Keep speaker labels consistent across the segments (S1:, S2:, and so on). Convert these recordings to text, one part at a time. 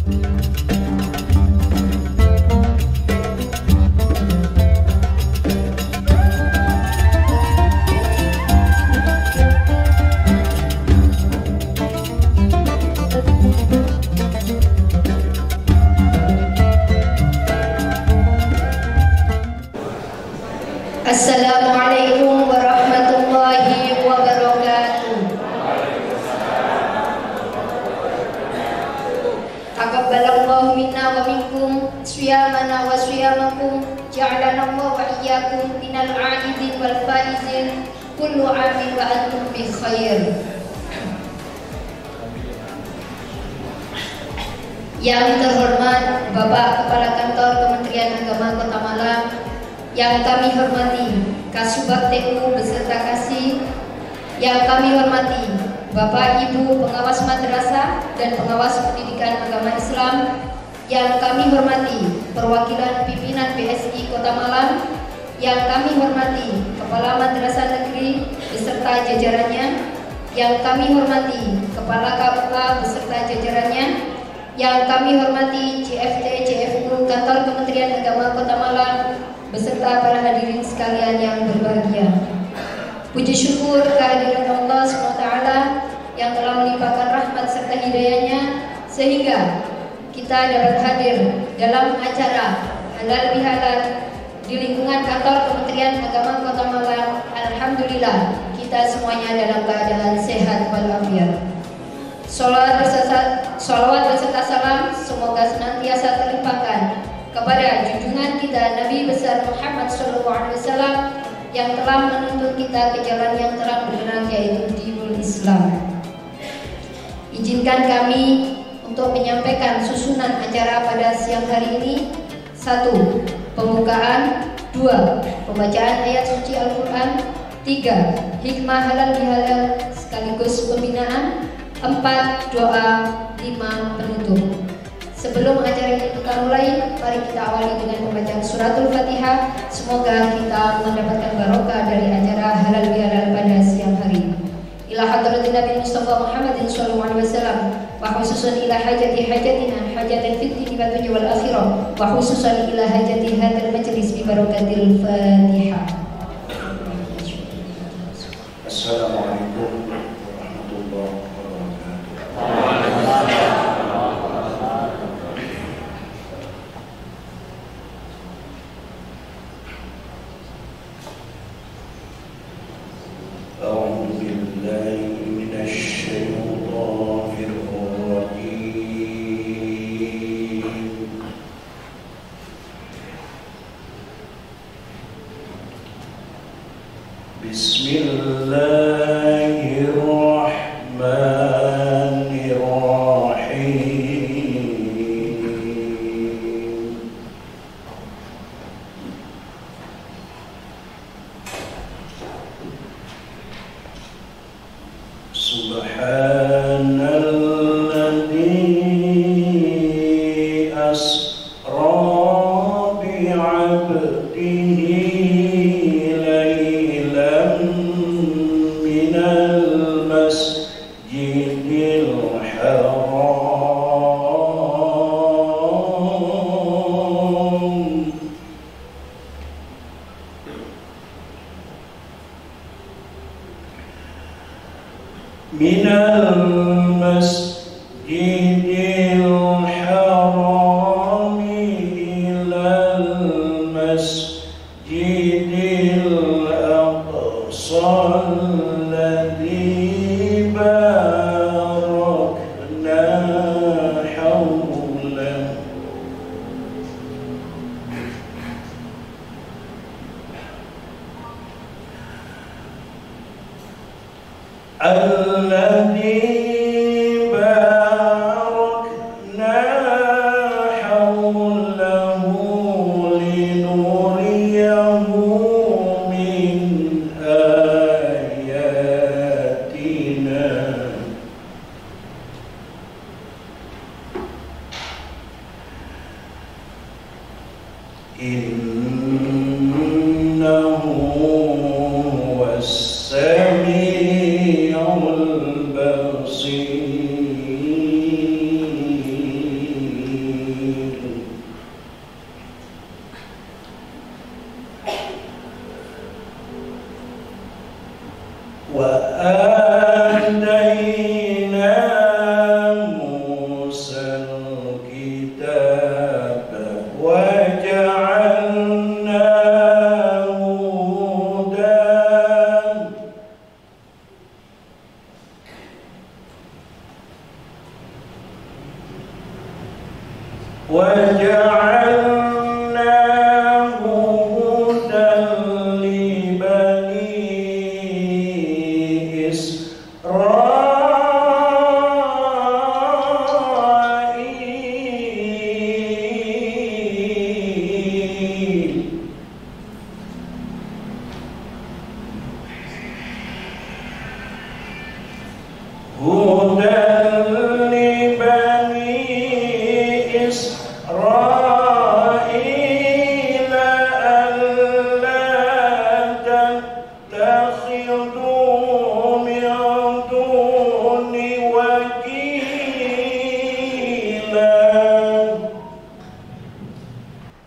S1: Assalamualaikum warahmatullahi wabarakatuh. Taqabbalallahu minna wa minkum siyamana wa siyamakum, ja'alana Allah wa iyyakum minal 'aidin wal faizin, kullu 'amin wa antum bi khair. Yang terhormat Bapak Kepala Kantor Kementerian Agama Kota Malang, yang kami hormati Kasubag TU beserta Kasih, yang kami hormati Bapak Ibu pengawas madrasah dan pengawas pendidikan agama Islam, yang kami hormati perwakilan pimpinan BSI Kota Malang, yang kami hormati Kepala Madrasah Negeri beserta jajarannya, yang kami hormati Kepala KUA beserta jajarannya, yang kami hormati CFT CFU Kantor Kementerian Agama Kota Malang beserta para hadirin sekalian yang berbahagia. Puji syukur kehadiran Allah SWT yang telah melimpahkan rahmat serta hidayahnya sehingga kita dapat hadir dalam acara halal bihalal di lingkungan Kantor Kementerian Agama Kota Malang. Alhamdulillah kita semuanya dalam keadaan sehat walafiat. Sholawat beserta salam semoga senantiasa terlimpahkan kepada junjungan kita Nabi besar Muhammad SAW yang telah menuntun kita ke jalan yang terang benderang, yaitu dinul Islam. Izinkan kami untuk menyampaikan susunan acara pada siang hari ini. 1. Pembukaan. 2. Pembacaan ayat suci Al-Quran. 3. Hikmah halal bihalal sekaligus pembinaan. 4. Doa. 5. Penutup. Sebelum acara ini kita mulai, mari kita awali dengan pembacaan suratul Fatihah. Semoga kita mendapatkan barokah dari acara halal bihalal pada siang hari ini. Ila hadratin Nabi Mustafa Muhammadin sallallahu alaihi wasallam, wa khususan ila hajati hajatina hajatan fid dunya wal dunya wal akhirah, wa khususan ila hajati hadzal majlis bi barakatil Fatihah.
S2: Assalamualaikum warahmatullahi wabarakatuh.
S3: البصير
S2: وجعلناه هدى لبني إسرائيل هدى لبني إسرائيل ألا تتخذوا من دوني وكيلا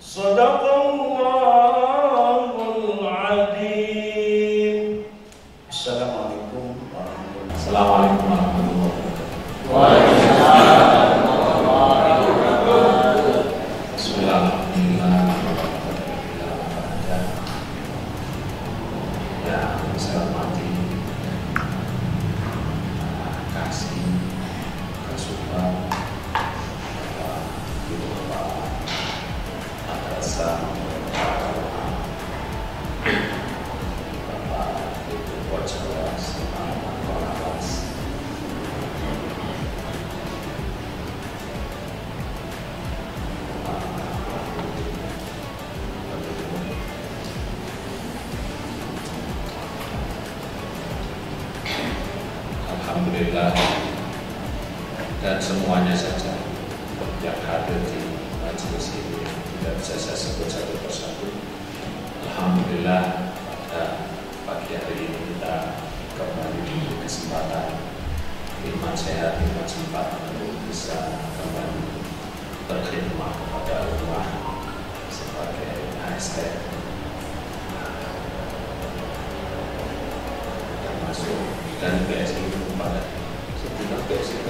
S2: صدق الله العظيم. Assalamualaikum warahmatullahi wabarakatuh.
S3: Assalamualaikum warahmatullahi wabarakatuh. Bismillahirrahmanirrahim. Yang saya hormati, kasih, kasuhan, Ibu Bapak, Madrasah, Bapak Ibu Wajawas, Wajawas. Alhamdulillah, dan semuanya saja yang hadir di majelis ini tidak bisa saya sebut satu persatu. Alhamdulillah, pada pagi hari ini kita kembali diberi kesempatan iman sehat, iman sempat untuk bisa kembali berkhidmat kepada Allah sebagai ASN, termasuk dan BSI kepada sebuah BSI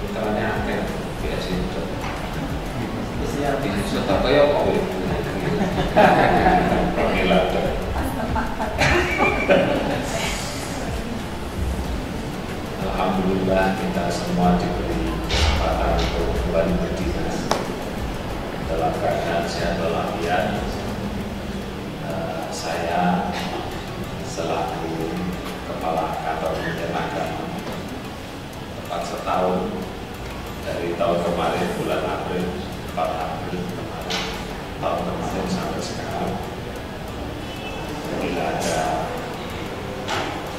S3: mitranya akhir BSI itu serta kaya kok Alhamdulillah kita semua diberi kesempatan untuk kembali berdinas dalam keadaan sehat walafiat. Saya selaku Kepala Kantor Kementerian Agama tepat setahun dari tahun kemarin bulan April, 4 April kemarin, tahun kemarin sampai sekarang. Bila ada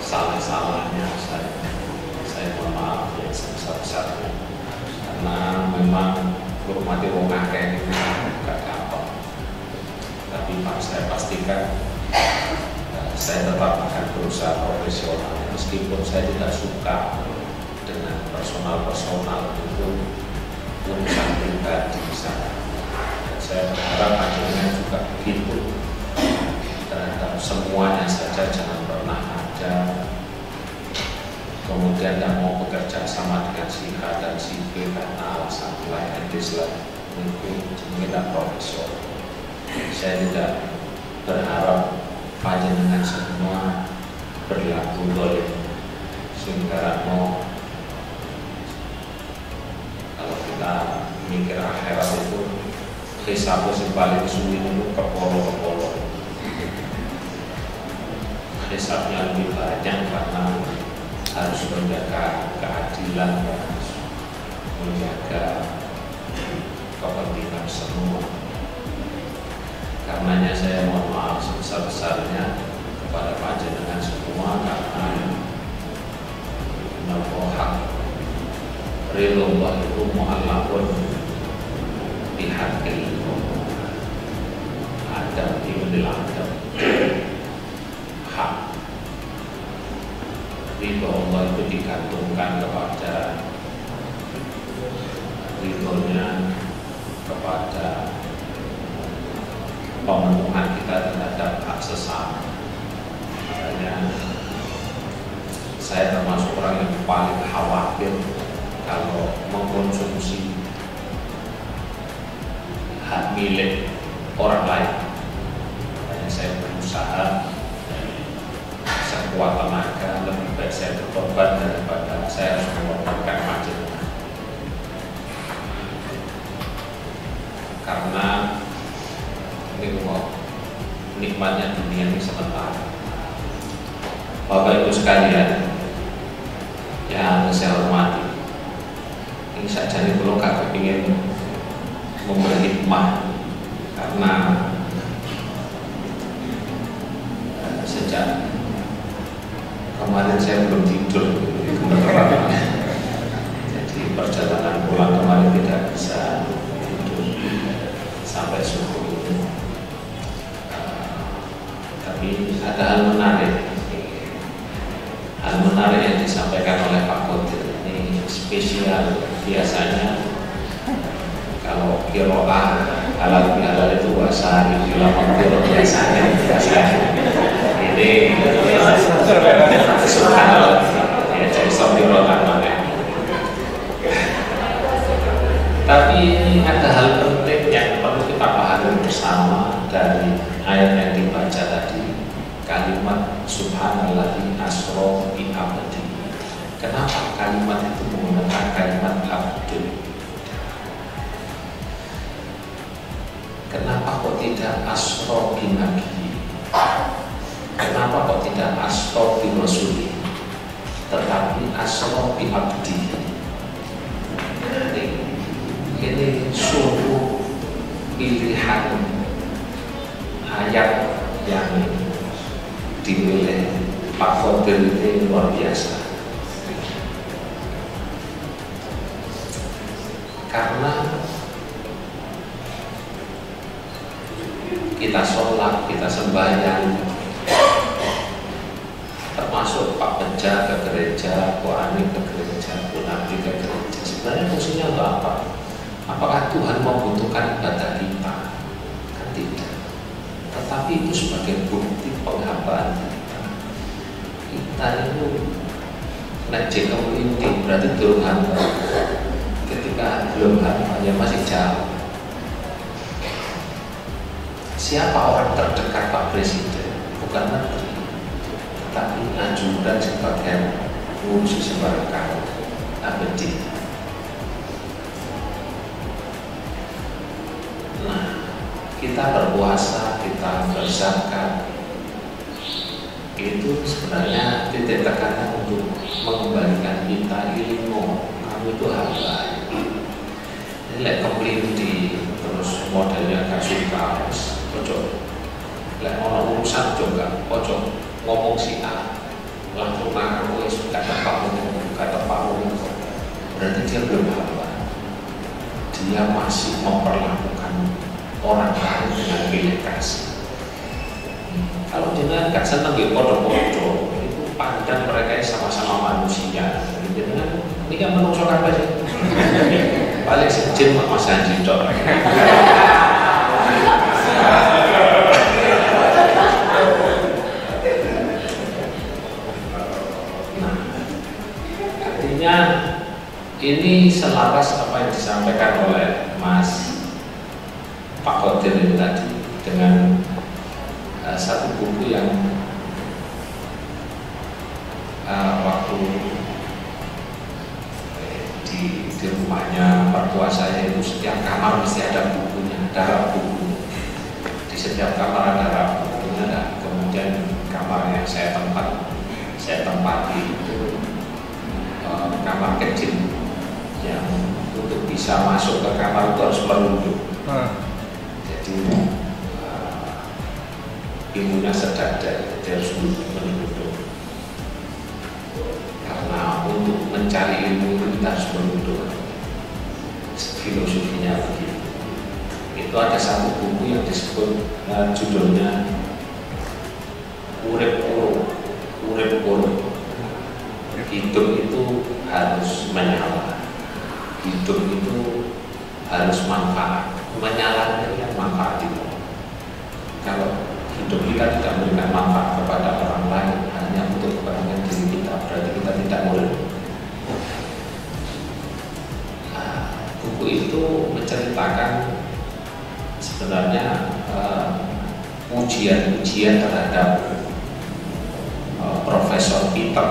S3: salah-salahnya saya mohon maaf yang sebesar-besarnya, karena memang hormati wong akeh itu gak gampang. Tapi saya pastikan saya tetap akan berusaha profesional meskipun saya tidak suka dengan personal itu urusan pribadi saya. Saya berharap akhirnya juga begitu terhadap semuanya saja, jangan pernah ada kemudian yang mau bekerja sama dengan si A dan si B karena alasan lain Islam itu tidak profesional. Saya tidak berharap panjenengan semua berlaku dolim sehingga mau kalau kita mikir akhirat itu hisab yang paling sulit itu kepolo-kepolo. Hisabnya lebih banyak karena harus menjaga keadilan, harus menjaga kepentingan semua. Karenanya saya mohon maaf sebesar-besarnya kepada panjenengan semua karena nafahak ridho itu mu'allaqun bihaqil adam ibnil adam. Hak ridho Allah itu digantungkan kepada ridhonya, kepada pemenuhan kita terhadap hak sesama. Makanya saya termasuk orang yang paling khawatir kalau mengkonsumsi hak milik orang lain. Makanya saya berusaha sekuat tenaga lebih baik baik saya berkorban daripada saya harus mengorbankan panjenengan. Karena ini mau nikmatnya dunia ini sementara. Bapak Ibu sekalian yang saya hormati, ini saja nih kalau kakak ingin memberi hikmah, karena sejak kemarin saya belum tidur, jadi perjalanan pulang kemarin tidak bisa tidur sampai subuh. Tapi ada hal menarik yang disampaikan oleh Pak Kodir ini spesial. Biasanya kalau kiroah halal bihalal itu bahasa ulama kiro biasanya ini subhanallah ya, jadi sobirotan mana. Tapi ini ada hal penting yang perlu kita pahami bersama dari ayat yang dibaca tadi, kalimat subhanallahi asra bi abdi. Kenapa kalimat itu menggunakan kalimat abdul? Kenapa kok tidak asra bi nabi? Kenapa kok tidak asra bi rasuli? Tetapi asra bi abdi. Ini suatu pilihan ayat yang dimilih Pak Kodir ini luar biasa. Karena kita sholat, kita sembahyang, termasuk Pak Peja ke gereja, Pak Ani ke gereja, Bu Nabi ke gereja, sebenarnya fungsinya untuk apa? Apakah Tuhan membutuhkan ibadah kita? Kan tidak. Tetapi itu sebagai bukti penghambaan kita. Kita itu ngejek kemuliaan berarti belum hamba. Ketika belum hamba ya masih jauh. Siapa orang terdekat Pak Presiden? Bukan menteri, tetapi ajudan sebagai ngurusi sembarang abadi. Kita berpuasa, kita berzakat, itu sebenarnya titik tekanan untuk mengembalikan kita ilmu. Kamu itu hamba. Ini lihat kemelinti, terus modelnya gak suka, pojok. Lihat orang urusan juga, pojok ngomong si A, langsung ngaku gak tepat ngomong, gak tepat ngomong. Berarti dia belum hamba. Dia masih memperlakukan orang lain dengan pilih kasih. Kalau jenengan gak seneng di podo-podo, itu pandang mereka sama-sama manusia. Jenengan ini kan menungso apa sih? Paling sejin Mas Haji dok. Nah, artinya ini selaras apa yang disampaikan oleh Mas Pak Kodir ini tadi dengan satu buku yang waktu di rumahnya mertua saya itu setiap kamar mesti ada bukunya, ada rak buku. Di setiap kamar ada rak bukunya. Dan kemudian kamar yang saya tempati itu kamar kecil yang untuk bisa masuk ke kamar itu harus merunduk. Jadi ilmunya sedada, dia harus menunduk. Karena untuk mencari ilmu itu kita harus menunduk. Filosofinya begitu. Itu ada satu buku yang disebut judulnya Urip Puruk. Hidup itu harus menyala. Hidup itu harus manfaat. Menyala dengan manfaat itu. Kalau hidup kita tidak memberikan manfaat kepada orang lain, hanya untuk kepentingan diri kita, berarti kita tidak murid. Buku itu menceritakan sebenarnya ujian terhadap Profesor Peter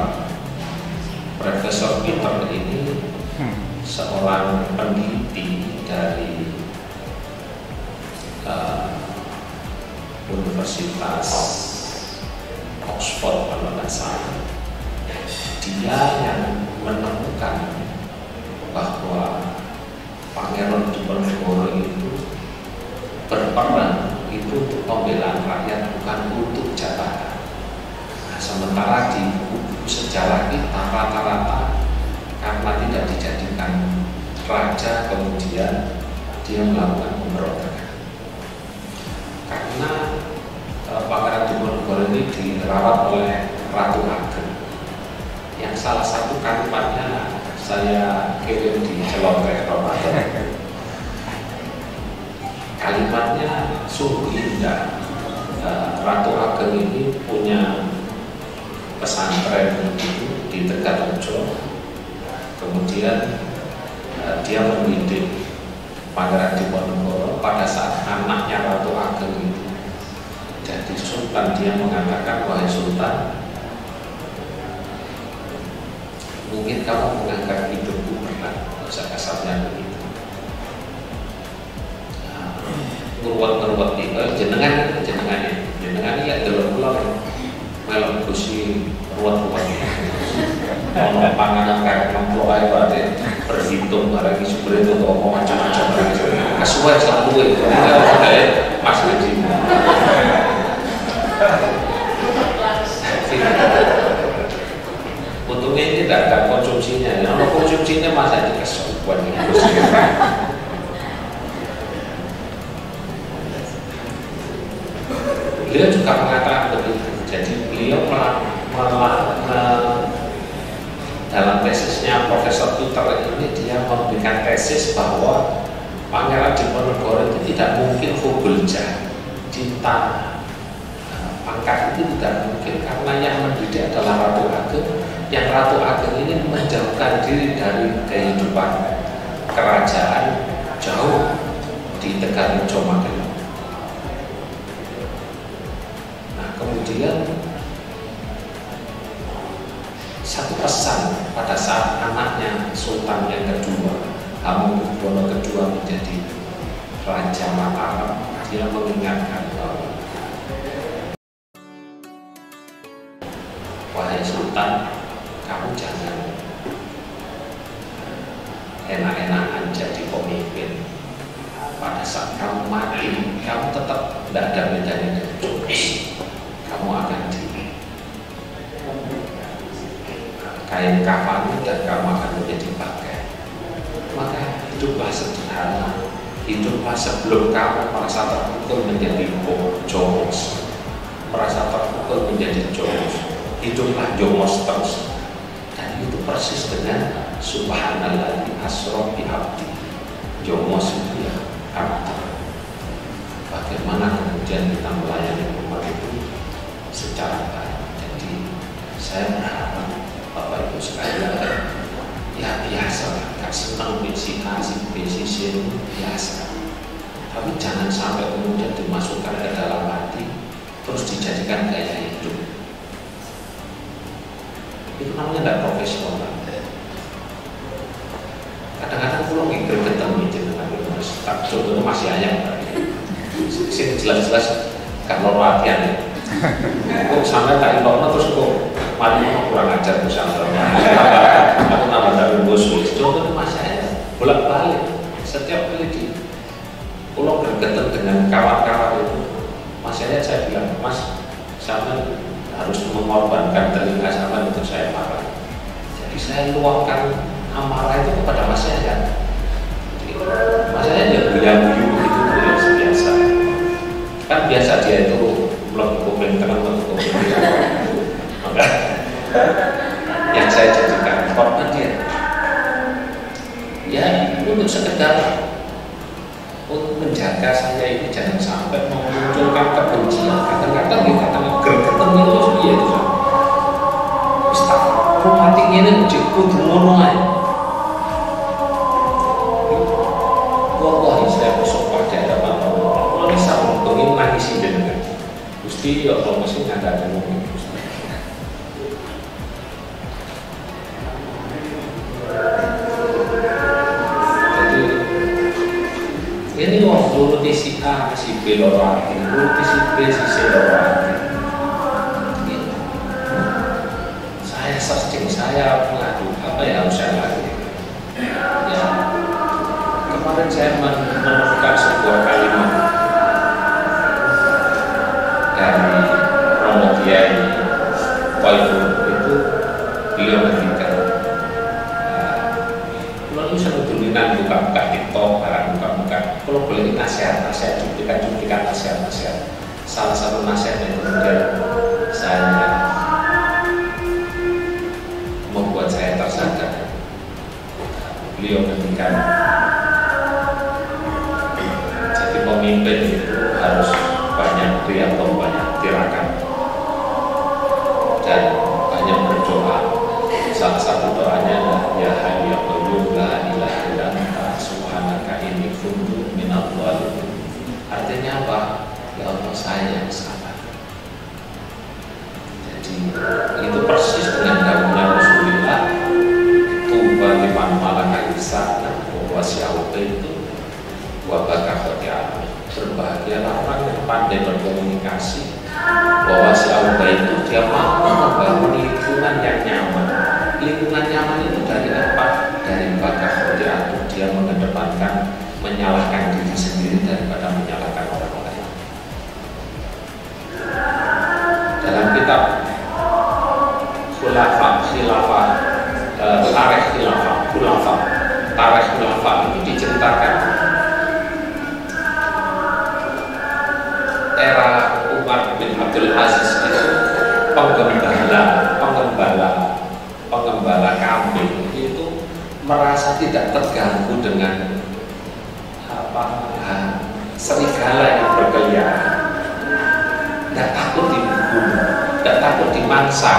S3: Profesor Peter ini seorang peneliti dari Universitas Oxford kalau tidak salah. Dia yang menemukan bahwa Pangeran Diponegoro itu berperan itu untuk pembelaan rakyat, bukan untuk jabatan. Nah, sementara di buku sejarah kita rata-rata karena tidak dijadikan raja, kemudian dia melakukan pemberontakan. Karena Pangeran Diponegoro ini dirawat oleh Ratu Ageng, yang salah satu kalimatnya saya kirim di celoteh Ramadan. Kalimatnya sungguh indah. Ratu Ageng ini punya pesantren itu di Tegalrejo. Kemudian dia mendidik Pangeran Diponegoro. Pada saat anaknya Ratu Ageng itu jadi sultan, dia mengatakan, wahai sultan, mungkin kamu menganggap hidupku berat, bahasa kasarnya begitu. Ngeruat-ngeruat jenengan ya dalam pulang melok kusi ruat-ruat. Kalau panganan kayak mampu aja berarti berhitung lagi sumber itu atau macam-macam lagi. Kasuai selalu itu, pas lagi. Untungnya ini tidak ada konsumsinya. Kalau konsumsinya masa dikasih buat ini. Beliau juga mengatakan begitu. Jadi beliau dalam tesisnya Profesor Peter ini dia memberikan tesis bahwa Pangeran Diponegoro itu tidak mungkin hubul jah, cinta pangkat itu tidak mungkin, karena yang mendidik adalah Ratu Ageng. Yang Ratu Ageng ini menjauhkan diri dari kehidupan kerajaan jauh di Tegalrejo Magelang. Kemudian satu pesan pada saat anaknya Sultan yang kedua, Hamengkubuwono II menjadi Raja Mataram, dia mengingatkan bahwa wahai Sultan, kamu jangan enak-enakan jadi pemimpin. Pada saat kamu mati, kamu tetap tidak ada bedanya dengan jokes. Kamu akan kain kafan dan kamu akan menjadi pakai. Maka hiduplah sederhana, hiduplah sebelum kamu merasa terpukul menjadi jomos, merasa terpukul menjadi jomos. Hiduplah jomos terus, dan itu persis dengan subhanalladzi asra bi abdi. Jomos itu ya abdi. Bagaimana kemudian kita melayani umat itu secara baik. Jadi saya berharap Bapak Ibu sekalian, ya biasa, gak senang besi biasa, tapi jangan sampai kemudian dimasukkan ke dalam hati terus dijadikan gaya hidup. Itu namanya tidak profesional. Kadang-kadang pulau ngikir ketemu dengan Mas, tak contohnya masih ayam sini jelas-jelas gak mau latihan. Kok sampai tak ilokno terus kok mari kurang ajar misalnya. Aku nambah dari bos. Contohnya Mas saya bolak-balik setiap kali di pulau bergetar dengan kawan-kawan itu, Mas saya bilang, Mas sama harus mengorbankan telinga sama untuk saya marah. Jadi saya luapkan amarah itu kepada Mas saya. Mas saya ya guyu-guyu gitu biasa. Kan biasa dia itu belum komentar atau komentar. Maka yang saya jadikan korban dia, ya untuk sekedar untuk menjaga saya ini jangan sampai memunculkan kebencian. Kadang-kadang kita gergetan itu ya itu. Ustaz, mati ini cukup ngono ae. Wallahi saya besok pada hadapan Allah. Kalau bisa untungin nangis dengan Gusti Allah mesti ada mungkin. A, si B loro ati, nuruti si B, si C loro ati. Gitu. Saya searching, saya mengadu apa ya harus saya lakukan. Ya, kemarin saya menemukan sebuah kalimat dari Romo Kiai Waiful itu, beliau ngendikan, kalau misalnya tulisan buka-buka TikTok, buka-buka, kalau boleh nasihat, cuplikan nasihat. Salah satu nasihat yang kemudian saya membuat saya tersadar. Beliau ngendikan, jadi pemimpin itu harus banyak riadah, banyak tirakat, dan banyak berdoa. Salah satu doanya, ya hayyu ya qayyum la ilaha illa anta subhanaka inni kuntu minadh dhalimin. Artinya apa? Ya Allah, saya yang salah. Jadi itu persis dengan dawuhnya Rasulullah, tuba liman malaka lisana wa wasi'ahu itu wa baka khoti'ah. Berbahagialah orang yang pandai berkomunikasi, bahwa si Auba itu dia mampu membangun lingkungan yang nyaman. Lingkungan nyaman itu dari apa? Dari bakah khoti'ah, dia mengedepankan menyalahkan diri sendiri daripada menyalahkan orang lain. Dalam kitab Tarikh Khilafah itu diceritakan era Umar bin Abdul Aziz itu pengembala kambing itu merasa tidak terganggu dengan serigala yang berkeliaran, tidak takut dibunuh, tidak takut dimangsa.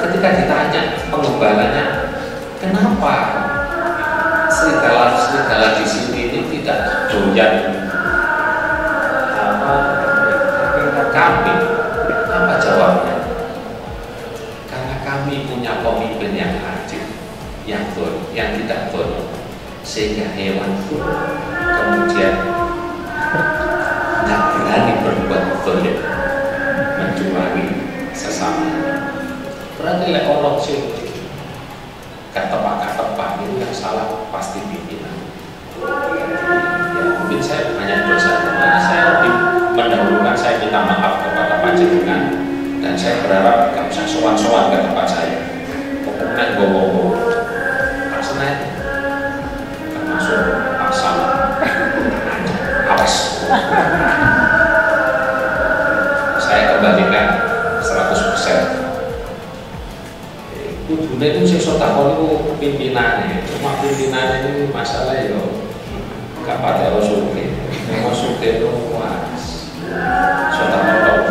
S3: Ketika ditanya pengembalanya, kenapa serigala di sini ini tidak doyan kambing? Apa jawabnya? Karena kami punya pemimpin yang adil, yang tidak dolim, sehingga hewan pun kemudian tidak berani berbuat dolim, mencurangi sesama. Berarti lek orang sing ketepak itu yang salah pasti pimpinan. Ya, mungkin saya hanya dosa, karena saya lebih mendahulukan saya minta maaf kepada panjenengan, dan saya berharap gak usah sowan-sowan ke tempat saya. Pokoknya gowo-gowo rasanya termasuk asal awas. Saya kembalikan 100%. Kudune itu sing sedekah niku pimpinane, cuma pimpinane ini masalah yo gak pada Rasulullah. Rasulullah itu sedekah.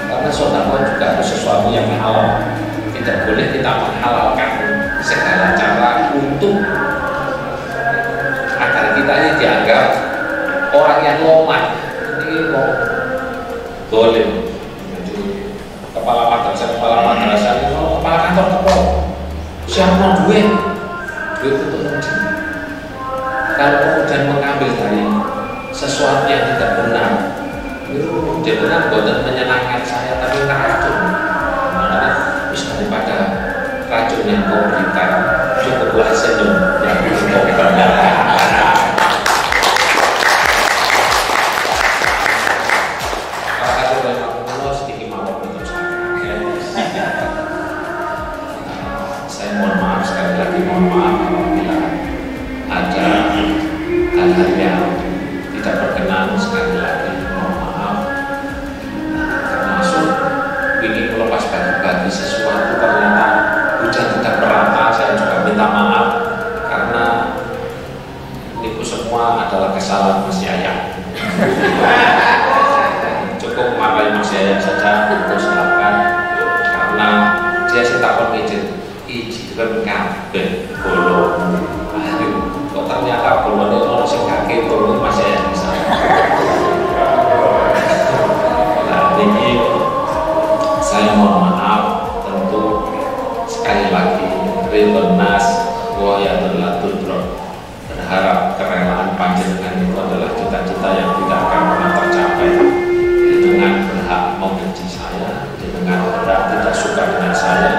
S3: Karena sedekah juga harus sesuatu yang halal. Tidak boleh kita menghalalkan segala cara untuk agar kita ini dianggap orang yang lemah. Ini mau dolim. Kepala madrasah ini, kepala kantor kepala siapa duit untuk uji. Kalau kemudian mengambil dari sesuatu yang tidak benar, itu dia benar bukan menyenangkan saya, tapi racun. Makanya bisa daripada racun yang kau berikan, cukuplah senyum yang kau berikan. Mohon maaf apabila ada hal-hal yang tidak berkenan. Sekali lagi mohon maaf, termasuk ingin melepas bagi-bagi sesuatu ternyata hujan tidak merata. Saya juga minta maaf karena itu semua adalah kesalahan Mas Yayang. Cukup marahi Mas Yayang saja, untuk silakan, karena dia sih takut izin kabeh bolo. Kok ternyata bolone ono sing kake bolo Mas Yayang bisa. Nah, ini saya mohon maaf, tentu sekali lagi ridho nas wa ya tudro, berharap kerelaan panjenengan itu adalah saya.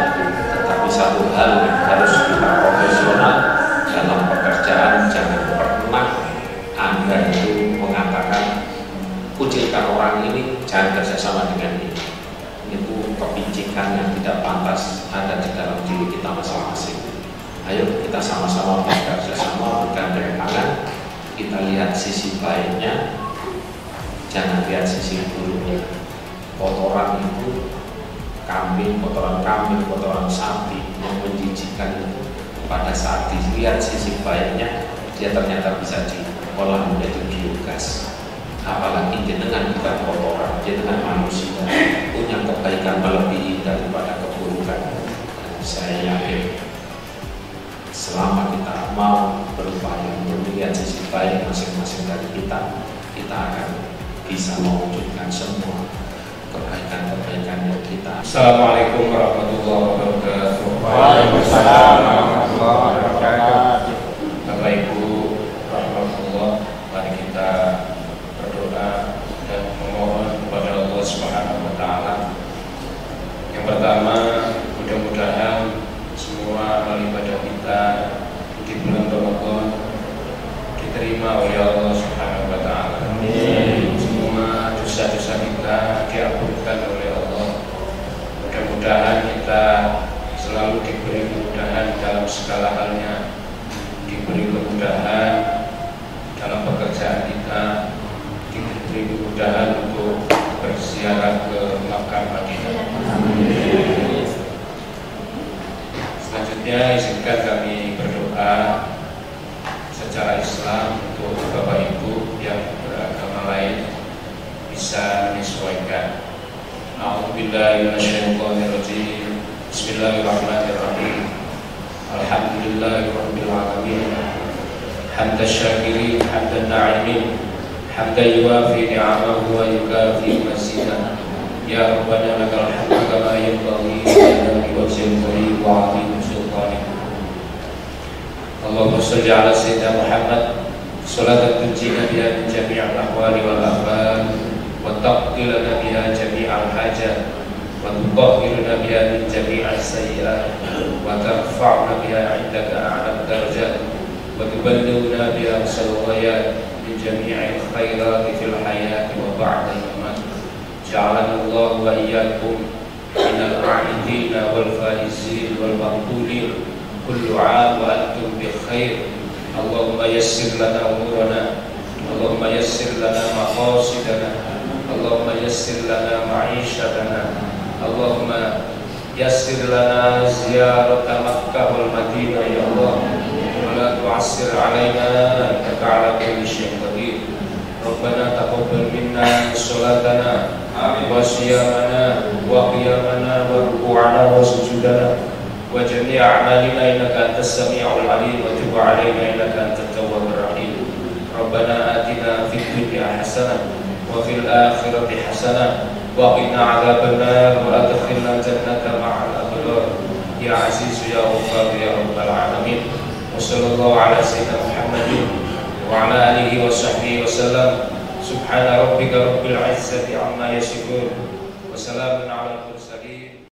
S3: Tetapi satu hal yang harus kita profesional dalam pekerjaan, jangan pernah Anda itu mengatakan kucilkan orang ini, jangan kerjasama dengan ini. Itu kepicikan yang tidak pantas ada di dalam diri kita masing-masing. Ayo kita sama-sama bekerja sama, bergandeng tangan. Kita lihat sisi baiknya, jangan lihat sisi buruknya. Kotoran itu kambing, kotoran sapi yang menjijikan itu, pada saat dilihat sisi baiknya, dia ternyata bisa diolah menjadi biogas. Apalagi dengan bukan kotoran, dengan manusia punya kebaikan melebihi daripada keburukan. Dan saya yakin selama kita mau berupaya untuk melihat sisi baik masing-masing dari kita, kita akan bisa mewujudkan semua kebaikan-kebaikan yang kita.
S4: Assalamualaikum warahmatullahi wabarakatuh.
S5: Waalaikumsalam warahmatullahi wabarakatuh.
S4: Bapak Ibu rahmatullah, mari kita berdoa dan memohon kepada Allah Subhanahu wa taala. Yang pertama, mudah-mudahan semua amal ibadah kita di bulan Ramadan diterima oleh Allah Subhanahu wa taala. Amin. Semua dosa-dosa kita diampunkan oleh Allah. Mudah-mudahan kita selalu diberi kemudahan dalam segala halnya, diberi kemudahan dalam pekerjaan kita, diberi kemudahan untuk berziarah ke Makkah Madinah. Selanjutnya izinkan kami berdoa secara Islam untuk Bapak Ibu yang beragama lain bisa menyesuaikan. A'udzubillahi minasyaitonirrajim. Bismillahirrahmanirrahim. Alhamdulillahirabbil alamin. Hamdan syakirin, hamdan na'imin, hamdan yuwafi ni'amahu wa yukafi mazidah. Ya Rabbana lakal hamdu kama yanbaghi li wajhil karim wa 'azimi sultanik. Allahumma shalli ala sayyidina Muhammad salatan tunjina biha min jami'il ahwali wal ahwal wa taqdilana biha jami'al hajat wa tutahhiruna biha min jami'is sayyi'at wa tarfa'una biha 'indaka a'la darajat wa tuballighuna biha aqsal ghayat min jami'il khairati fil hayati wa ba'da al-mamat. Ja'alana Allah wa iyyakum minal 'aidin wal faizin wal maqbulin kullu 'am wa antum bi khair. Allahumma yassir lana umurana, Allahumma yassir lana maqasidana, Allahumma yassir lana ma'ishatana, Allahumma yassir lana ziyarata Makkah wal Madinah ya Allah, wa la tu'assir 'alaina innaka 'ala kulli syai'in qadir. Rabbana taqabbal minna sholatana wa siyamana wa qiyamana wa ruku'ana wa sujudana wa jami'a a'malina innaka antas sami'ul 'alim wa tub 'alaina innaka antat tawwabur rahim. Rabbana atina fid dunya hasanah wa fil akhirati hasanah wa qina 'adzabannar wa adkhilna jannata ma'al abrar ya aziz ya ghaffar ya rabbal alamin. Wa sallallahu ala sayyidina Muhammadin wa ala alihi wa sahbihi wa sallam. Subhana rabbika rabbil izzati amma yasifun wa salamun ala al mursalin.